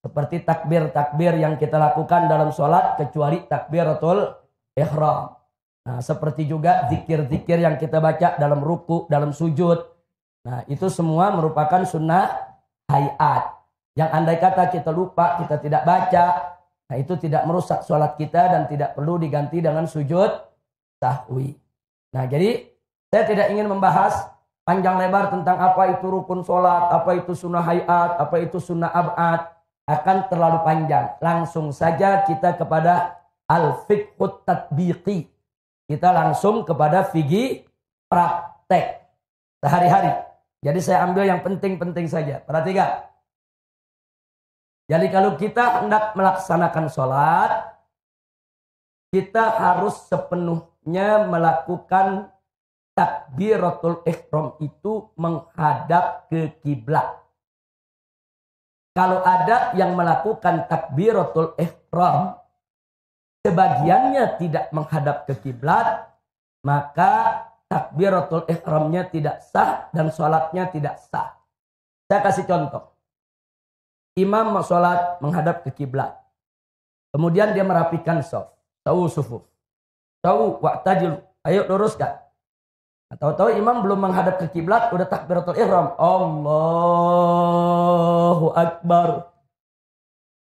seperti takbir-takbir yang kita lakukan dalam sholat kecuali takbiratul ihram. Nah, seperti juga zikir-zikir yang kita baca dalam ruku, dalam sujud. Nah, itu semua merupakan sunnah hayat. Yang andai kata kita lupa, kita tidak baca, nah itu tidak merusak sholat kita dan tidak perlu diganti dengan sujud sahwi. Nah, jadi saya tidak ingin membahas panjang lebar tentang apa itu rukun sholat, apa itu sunnah hayat, apa itu sunnah ab'ad. Akan terlalu panjang. Langsung saja kita kepada al-fiqhut tatbiqi. Kita langsung kepada fikih praktek sehari-hari. Jadi saya ambil yang penting-penting saja. Perhatikan. Jadi kalau kita hendak melaksanakan sholat, kita harus sepenuhnya melakukan takbiratul ihram itu menghadap ke kiblat. Kalau ada yang melakukan takbiratul ihram, sebagiannya tidak menghadap ke kiblat, maka takbiratul ihramnya tidak sah dan sholatnya tidak sah. Saya kasih contoh. Imam sholat menghadap ke kiblat. Kemudian dia merapikan shaf. Tahu sufuf. Tahu wa'tadil. Ayo luruskan. Tahu-tahu imam belum menghadap ke kiblat, udah takbiratul ihram. Allahu Akbar.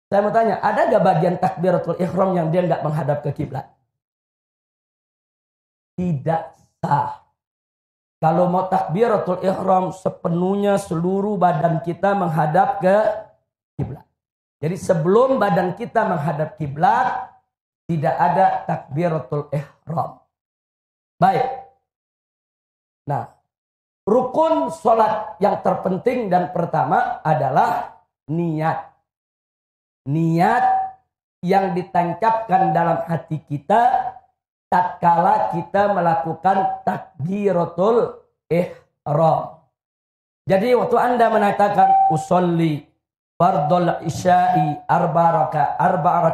Saya mau tanya, ada gak bagian takbiratul ihram yang dia gak menghadap ke kiblat? Tidak sah. Kalau mau takbiratul ihram sepenuhnya seluruh badan kita menghadap ke kiblat. Jadi sebelum badan kita menghadap kiblat, tidak ada takbiratul ihram. Baik. Nah, rukun sholat yang terpenting dan pertama adalah niat. Niat yang ditancapkan dalam hati kita tatkala kita melakukan takbiratul ihram. Jadi waktu Anda mengatakan usolli fardul isya'i arba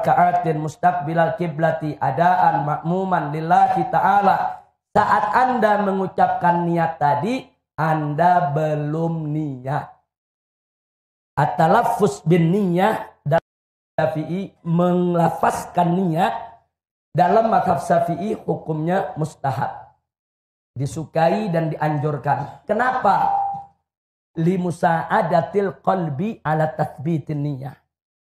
raka'atin mustaqbilal kiblati adaan ma'muman lillahi ta'ala. Saat Anda mengucapkan niat tadi, Anda belum niat. At-talaffuz bin niyah dalam Syafi'i, melafazkan niat dalam mazhab Syafi'i hukumnya mustahab. Disukai dan dianjurkan. Kenapa? Limusa'adatil qalbi ala tathbitin niyah.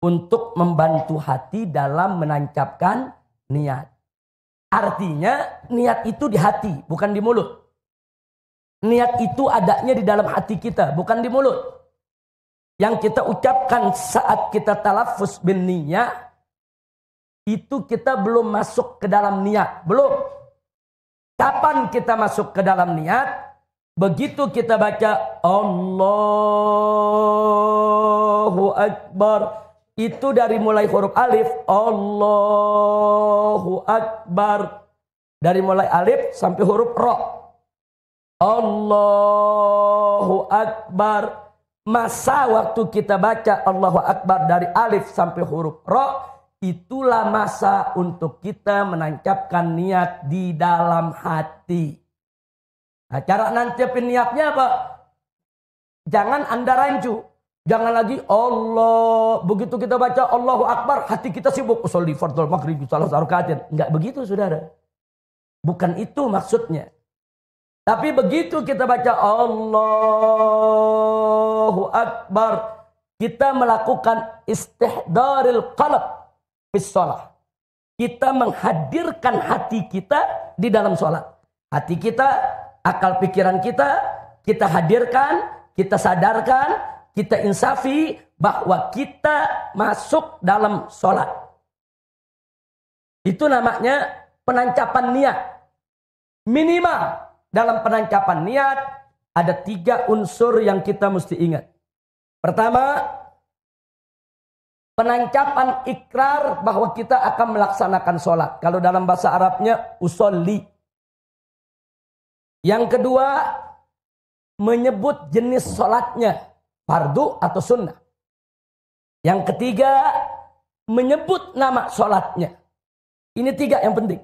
Untuk membantu hati dalam menancapkan niat. Artinya niat itu di hati, bukan di mulut. Niat itu adanya di dalam hati kita, bukan di mulut. Yang kita ucapkan saat kita talaffuz bin niyah, itu kita belum masuk ke dalam niat. Belum. Kapan kita masuk ke dalam niat? Begitu kita baca Allahu Akbar. Itu dari mulai huruf alif, Allahu Akbar. Dari mulai alif sampai huruf ro. Allahu Akbar. Masa waktu kita baca Allahu Akbar dari alif sampai huruf ro, itulah masa untuk kita menancapkan niat di dalam hati. Nah, cara nancapin niatnya apa? Jangan Anda rancu. Jangan lagi Allah. Begitu kita baca Allahu Akbar, hati kita sibuk. Usolli fardul maghrib salah rakaatin. Enggak begitu, saudara. Bukan itu maksudnya. Tapi begitu kita baca Allahu Akbar, kita melakukan istihdaril qalb bis shalah. Kita menghadirkan hati kita di dalam sholat. Hati kita, akal pikiran kita hadirkan, kita sadarkan, kita insafi bahwa kita masuk dalam sholat. Itu namanya penancapan niat. Minimal dalam penancapan niat ada 3 unsur yang kita mesti ingat. Pertama, penancapan ikrar bahwa kita akan melaksanakan sholat. Kalau dalam bahasa Arabnya usolli. Yang kedua, menyebut jenis sholatnya. Fardu atau sunnah. Yang ketiga, menyebut nama sholatnya. Ini 3 yang penting.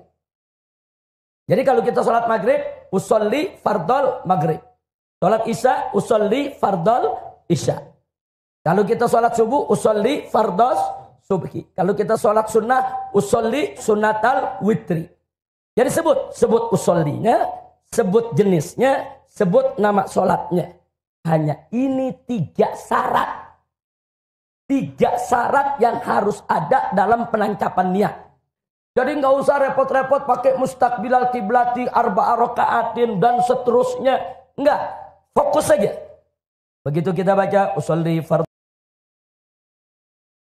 Jadi kalau kita sholat maghrib, usolli fardol maghrib. Sholat isya, usolli fardol isya. Kalau kita sholat subuh, usolli fardos subhi. Kalau kita sholat sunnah, usolli sunnatal witri. Jadi sebut usollinya, sebut jenisnya, sebut nama sholatnya. Hanya ini 3 syarat. 3 syarat yang harus ada dalam penangkapan niat. Jadi nggak usah repot-repot pakai mustaqbilal kiblati, arba'a raka'atin dan seterusnya. Enggak, fokus saja. Begitu kita baca usolli fardhu